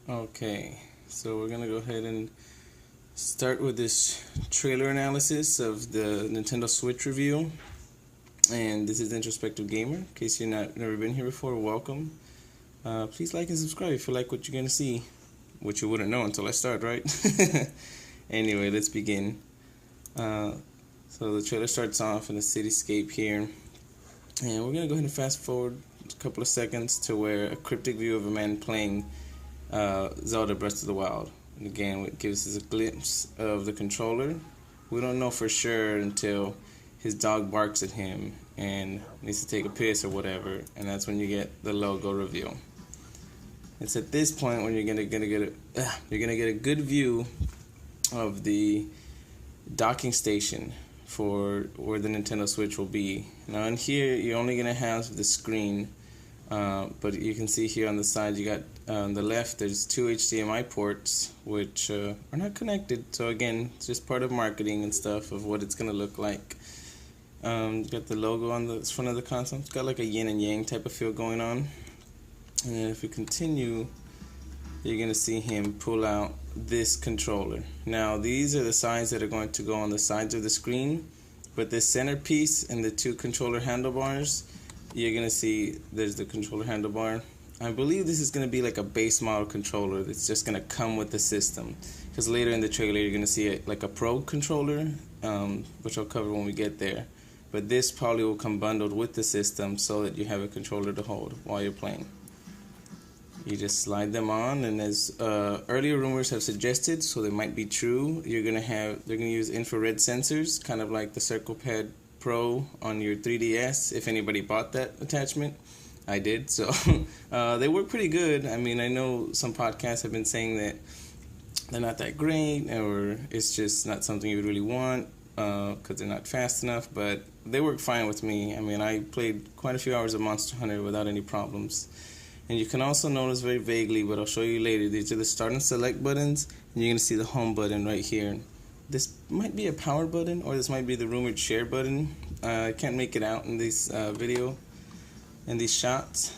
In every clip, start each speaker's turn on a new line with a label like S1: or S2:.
S1: Okay, so we're gonna go ahead and start with this trailer analysis of the Nintendo Switch review. And this is Introspective Gamer. In case you're never been here before, welcome. Please like and subscribe if you like what you're gonna see, which you wouldn't know until I start, right? Anyway, let's begin. So the trailer starts off in a cityscape here, and we're gonna go ahead and fast forward a couple of seconds to where a cryptic view of a man playing Zelda Breath of the Wild. And again, it gives us a glimpse of the controller. We don't know for sure until his dog barks at him and needs to take a piss or whatever, and that's when you get the logo reveal. It's at this point when you're gonna get a good view of the docking station for where the Nintendo Switch will be. Now in here, you're only gonna have the screen. But you can see here on the side, you got on the left, there's two HDMI ports which are not connected. So again, it's just part of marketing and stuff of what it's gonna look like. Got the logo on the front of the console. It's got like a yin and yang type of feel going on. And then if we continue, you're gonna see him pull out this controller. Now these are the sides that are going to go on the sides of the screen, but this centerpiece and the two controller handlebars, you're gonna see there's the controller handlebar. I believe this is gonna be like a base model controller that's just gonna come with the system, because later in the trailer you're gonna see it like a pro controller, which I'll cover when we get there. But this probably will come bundled with the system so that you have a controller to hold while you're playing. You just slide them on, and as earlier rumors have suggested, so they might be true, they're gonna use infrared sensors, kind of like the CirclePad Pro on your 3DS, if anybody bought that attachment. I did, so they work pretty good. I mean, I know some podcasts have been saying that they're not that great, or it's just not something you would really want because they're not fast enough, but they work fine with me. I mean, I played quite a few hours of Monster Hunter without any problems. And you can also notice very vaguely, but I'll show you later, these are the start and select buttons, and you're going to see the home button right here. This might be a power button, or this might be the rumored share button. I can't make it out in this video, in these shots.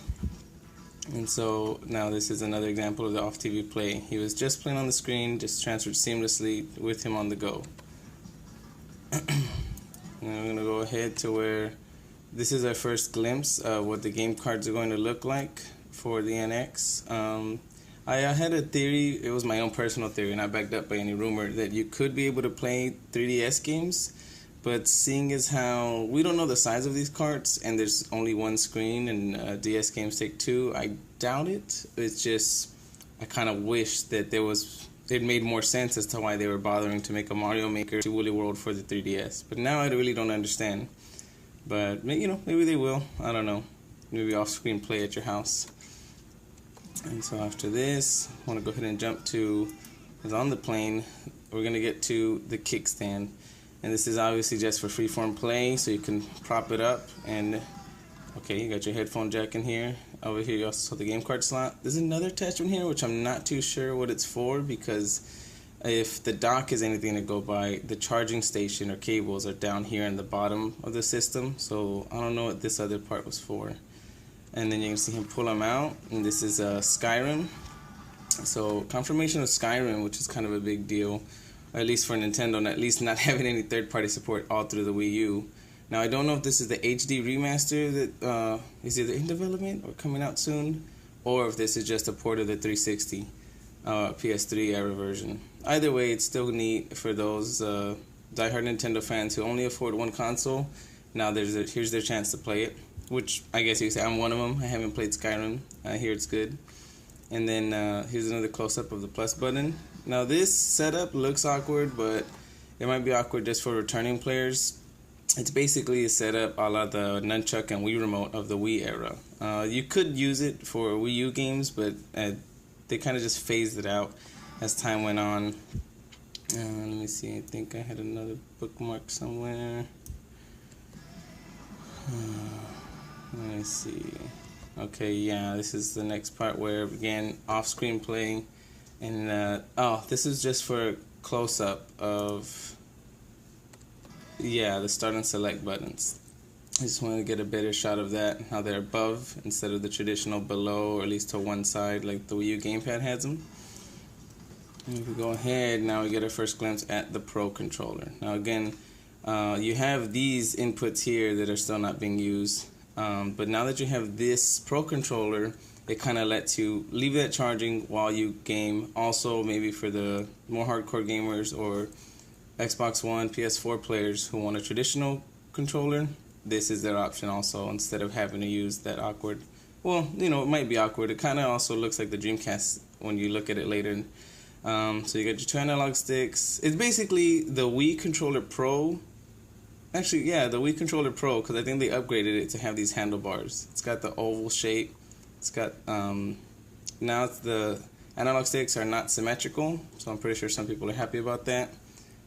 S1: And so now this is another example of the off TV play. He was just playing on the screen, just transferred seamlessly with him on the go. Now I'm going to go ahead to where this is our first glimpse of what the game cards are going to look like for the NX. I had a theory, it was my own personal theory, not backed up by any rumor, that you could be able to play 3DS games, but seeing as how we don't know the size of these carts and there's only one screen and DS games take two, I doubt it. It's just, I kind of wish that it made more sense as to why they were bothering to make a Mario Maker to Woolly World for the 3DS. But now I really don't understand. But, maybe they will. I don't know. Maybe off-screen play at your house. And so after this, I want to go ahead and jump to, because on the plane, we're going to get to the kickstand. And this is obviously just for freeform play, so you can prop it up. And, okay, you got your headphone jack in here. Over here, you also saw the game card slot. There's another attachment here, which I'm not too sure what it's for, because if the dock is anything to go by, the charging station or cables are down here in the bottom of the system. So I don't know what this other part was for. And then you can see him pull them out, and this is Skyrim. So confirmation of Skyrim, which is kind of a big deal, at least for Nintendo, and at least not having any third-party support all through the Wii U. Now I don't know if this is the HD remaster that is either in development or coming out soon, or if this is just a port of the 360 PS3 era version. Either way, it's still neat for those diehard Nintendo fans who only afford one console. Now here's their chance to play it. Which I guess you could say I'm one of them. I haven't played Skyrim. I hear it's good. And then here's another close-up of the plus button. Now this setup looks awkward, but it might be awkward just for returning players. It's basically a setup a la the Nunchuck and Wii Remote of the Wii era. You could use it for Wii U games, but they kind of just phased it out as time went on. Let me see. I think I had another bookmark somewhere. Let me see. Okay, yeah, this is the next part where, again, off-screen play. And, this is just for a close-up of, the start and select buttons. I just wanted to get a better shot of that, how they're above instead of the traditional below, or at least to one side like the Wii U gamepad has them. And if we go ahead, now we get our first glimpse at the Pro controller. Now again, you have these inputs here that are still not being used, but now that you have this Pro controller, it kind of lets you leave that charging while you game. Also, maybe for the more hardcore gamers or Xbox One, PS4 players who want a traditional controller, this is their option also, instead of having to use that awkward, well, you know, it might be awkward. It kind of also looks like the Dreamcast when you look at it later. So you got your 2 analog sticks. It's basically the Wii Controller Pro. Actually, yeah, the Wii Controller Pro, because I think they upgraded it to have these handlebars. It's got the oval shape. It's got, now it's the analog sticks are not symmetrical, so I'm pretty sure some people are happy about that.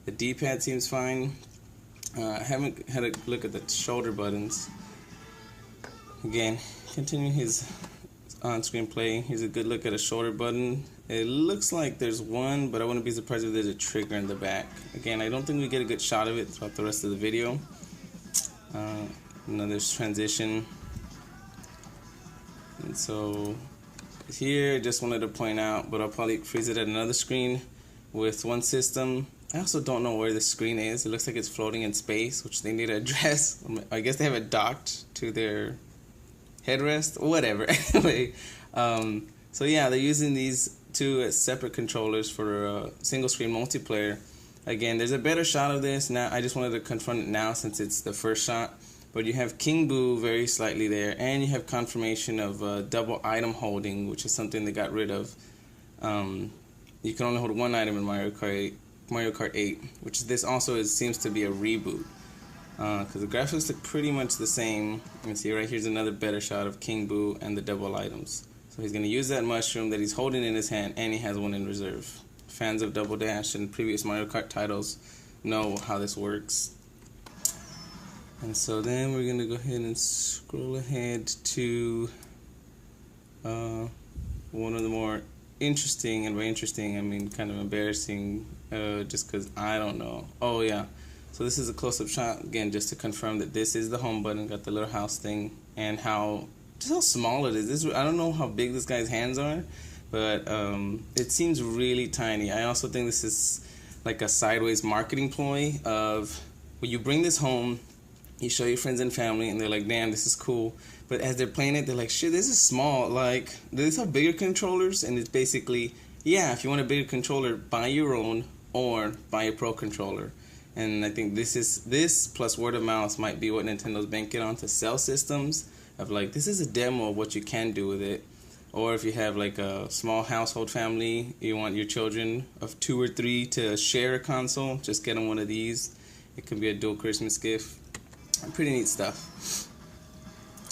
S1: The D-pad seems fine. I haven't had a look at the shoulder buttons. Again, continuing his on-screen play, here's a good look at a shoulder button. It looks like there's one, but I wouldn't be surprised if there's a trigger in the back. Again, I don't think we get a good shot of it throughout the rest of the video. Another transition. And so here, I just wanted to point out, but I'll probably freeze it at another screen with one system. I also don't know where the screen is. It looks like it's floating in space, which they need to address. I guess they have it docked to their headrest, whatever. Anyway, so yeah, they're using these two as separate controllers for single screen multiplayer. Again, there's a better shot of this. Now, I just wanted to confront it now since it's the first shot. But you have King Boo very slightly there, and you have confirmation of double item holding, which is something they got rid of. You can only hold one item in Mario Kart 8, which this also seems to be a reboot, because the graphics look pretty much the same. You can see right here's another better shot of King Boo and the double items. So he's going to use that mushroom that he's holding in his hand, and he has one in reserve. Fans of Double Dash and previous Mario Kart titles know how this works. And so then we're going to go ahead and scroll ahead to one of the more interesting, and by interesting I mean kind of embarrassing, just because I don't know. Oh yeah, so this is a close-up shot again just to confirm that this is the home button. Got the little house thing, and just how small it is. I don't know how big this guy's hands are, but it seems really tiny. I also think this is like a sideways marketing ploy of when you bring this home, you show your friends and family, and they're like, damn, this is cool. But as they're playing it, they're like, shit, this is small. Like, do these have bigger controllers? And it's basically, yeah, if you want a bigger controller, buy your own or buy a Pro controller. And I think this plus word of mouth might be what Nintendo's banking on to sell systems. Of like, this is a demo of what you can do with it. Or if you have like a small household family, you want your children of 2 or 3 to share a console, just get them one of these. It can be a dual Christmas gift. Pretty neat stuff.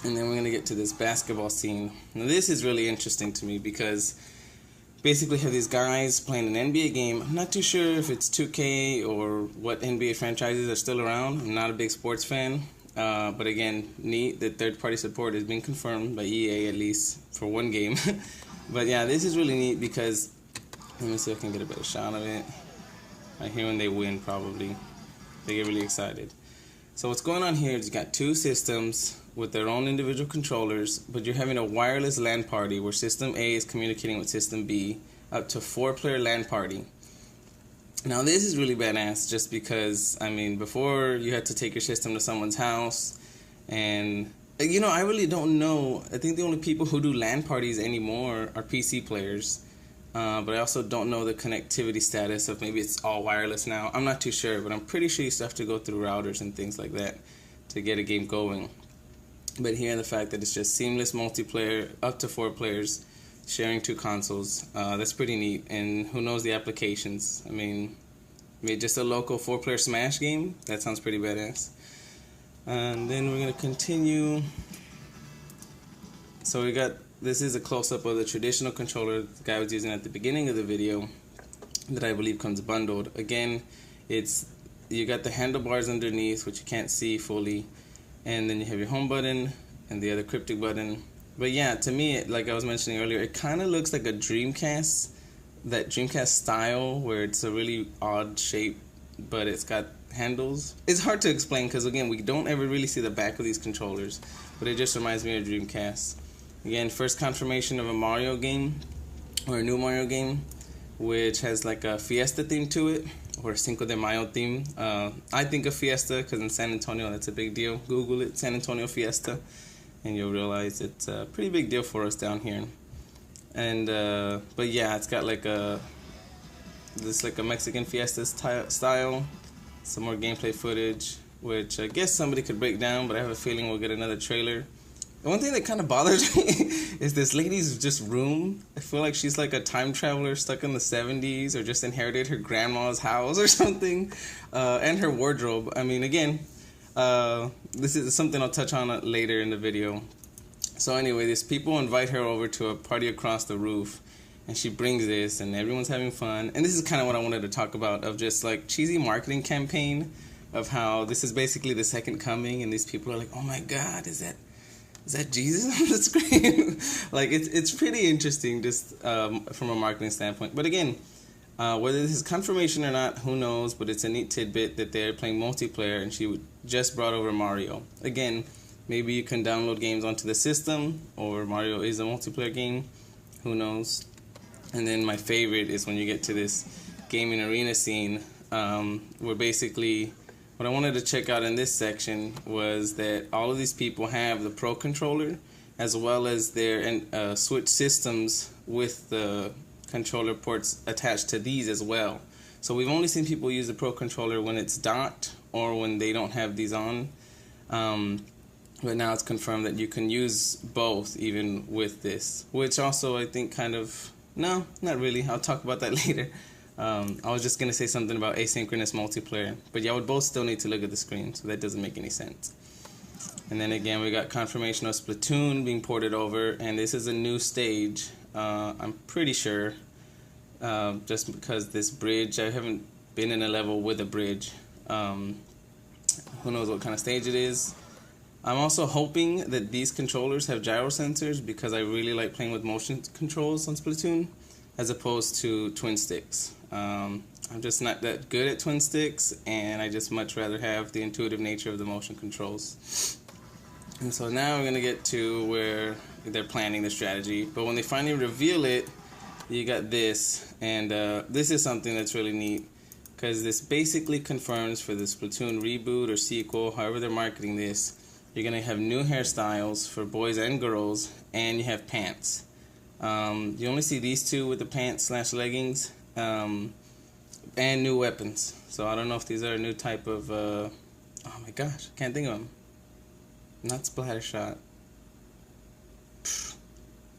S1: And then we're going to get to this basketball scene. Now this is really interesting to me because basically have these guys playing an NBA game. I'm not too sure if it's 2K or what NBA franchises are still around. I'm not a big sports fan. But again, neat that third-party support has been confirmed by EA, at least for one game. But yeah, this is really neat because, let me see if I can get a better shot of it. Right here when they win, probably. They get really excited. So what's going on here is you got 2 systems with their own individual controllers, but you're having a wireless LAN party where System A is communicating with System B, up to 4-player LAN party. Now this is really badass just because, I mean, before you had to take your system to someone's house, and, you know, I really don't know. I think the only people who do LAN parties anymore are PC players. But I also don't know the connectivity status of maybe it's all wireless now. I'm not too sure, but I'm pretty sure you still have to go through routers and things like that to get a game going. But here, the fact that it's just seamless multiplayer, up to 4 players, sharing 2 consoles, that's pretty neat. And who knows the applications? I mean just a local 4-player Smash game, that sounds pretty badass. And then we're going to continue. So we got, this is a close-up of the traditional controller the guy was using at the beginning of the video that I believe comes bundled. Again, you got the handlebars underneath, which you can't see fully, and then you have your home button and the other cryptic button. But yeah, to me, like I was mentioning earlier, it kind of looks like a Dreamcast, that Dreamcast style where it's a really odd shape, but it's got handles. It's hard to explain because, again, we don't ever really see the back of these controllers, but it just reminds me of Dreamcast. Again, first confirmation of a Mario game, or a new Mario game, which has like a Fiesta theme to it, or a Cinco de Mayo theme. I think of Fiesta because in San Antonio that's a big deal. Google it, San Antonio Fiesta, and you'll realize it's a pretty big deal for us down here. And but yeah, it's got like a Mexican Fiesta style. Some more gameplay footage, which I guess somebody could break down, but I have a feeling we'll get another trailer. The one thing that kind of bothers me is this lady's just room. I feel like she's like a time traveler stuck in the 70s, or just inherited her grandma's house or something, and her wardrobe. I mean, again, this is something I'll touch on later in the video. So anyway, these people invite her over to a party across the roof, and she brings this, and everyone's having fun. And this is kind of what I wanted to talk about, of just like cheesy marketing campaign of how this is basically the second coming, and these people are like, oh my God, is that Jesus on the screen? Like, it's pretty interesting just from a marketing standpoint. But again, whether this is confirmation or not, who knows, but it's a neat tidbit that they're playing multiplayer, and she just brought over Mario. Again, maybe you can download games onto the system, or Mario is a multiplayer game, who knows. And then my favorite is when you get to this gaming arena scene, where basically what I wanted to check out in this section was that all of these people have the Pro Controller, as well as their Switch systems with the controller ports attached to these as well. So we've only seen people use the Pro Controller when it's docked or when they don't have these on. But now it's confirmed that you can use both even with this, which also I think kind of, no, not really. I'll talk about that later. I was just going to say something about asynchronous multiplayer, but y'all would both still need to look at the screen, so that doesn't make any sense. And then again, we got confirmation of Splatoon being ported over, and this is a new stage, I'm pretty sure, just because this bridge, I haven't been in a level with a bridge. Who knows what kind of stage it is. I'm also hoping that these controllers have gyro sensors, because I really like playing with motion controls on Splatoon as opposed to twin sticks. I'm just not that good at twin sticks, and I just much rather have the intuitive nature of the motion controls. And so now we're going to get to where they're planning the strategy, but when they finally reveal it, you got this, and this is something that's really neat, because this basically confirms for the Splatoon reboot or sequel, however they're marketing this, you're going to have new hairstyles for boys and girls, and you have pants. You only see these two with the pants / leggings, and new weapons. So I don't know if these are a new type of, oh my gosh, can't think of them. Not Splattershot.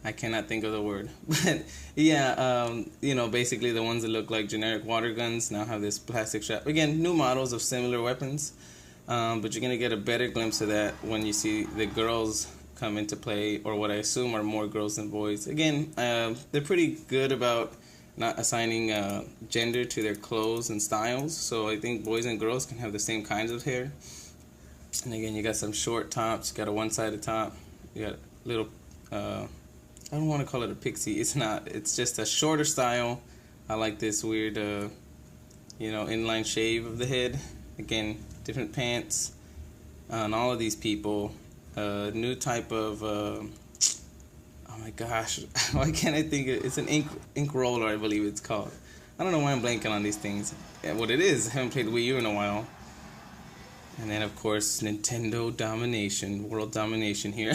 S1: I cannot think of the word. But yeah, you know, basically the ones that look like generic water guns now have this plastic strap. Again, new models of similar weapons. But you're going to get a better glimpse of that when you see the girls come into play, or what I assume are more girls than boys. Again, they're pretty good about not assigning gender to their clothes and styles, so I think boys and girls can have the same kinds of hair. And again, you got some short tops, you got a one-sided top, you got a little, I don't want to call it a pixie, it's not, it's just a shorter style. I like this weird, you know, inline shave of the head. Again, different pants on all of these people. New type of, oh my gosh, why can't I think of it? It's an ink roller, I believe it's called. I don't know why I'm blanking on these things. Yeah, what it is, I haven't played Wii U in a while. And then, of course, Nintendo domination, world domination here.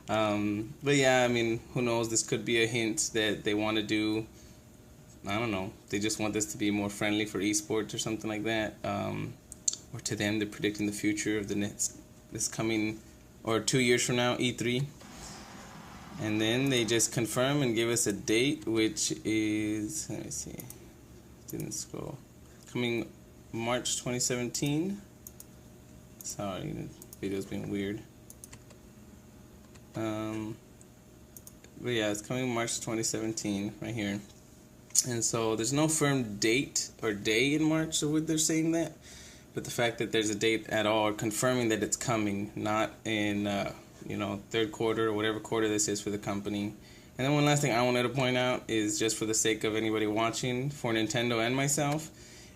S1: But yeah, I mean, who knows? This could be a hint that they want to do, I don't know, they just want this to be more friendly for esports or something like that. Or to them, they're predicting the future of the this coming, or 2 years from now, E3. And then they just confirm and give us a date, which is, let me see, didn't scroll, coming March 2017. Sorry, the video's being weird. But yeah, it's coming March 2017 right here. And so there's no firm date or day in March of what they're saying that. But the fact that there's a date at all, confirming that it's coming, not in, you know, third quarter or whatever quarter this is for the company. And then one last thing I wanted to point out is, just for the sake of anybody watching, for Nintendo and myself,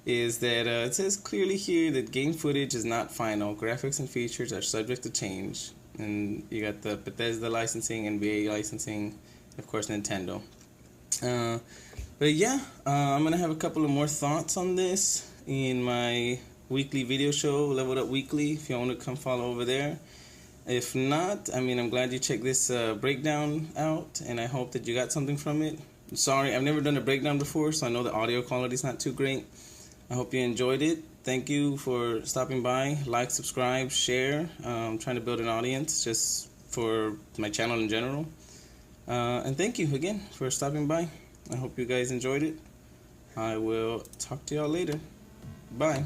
S1: is that it says clearly here that game footage is not final. Graphics and features are subject to change. And you got the Bethesda licensing, NBA licensing, of course Nintendo. But yeah, I'm going to have a couple of more thoughts on this in my weekly video show, Leveled Up Weekly, if you want to come follow over there. If not, I mean, I'm glad you checked this breakdown out, and I hope that you got something from it. Sorry, I've never done a breakdown before, so I know the audio quality is not too great. I hope you enjoyed it. Thank you for stopping by. Like, subscribe, share. I'm trying to build an audience just for my channel in general. And thank you again for stopping by. I hope you guys enjoyed it. I will talk to y'all later. Bye.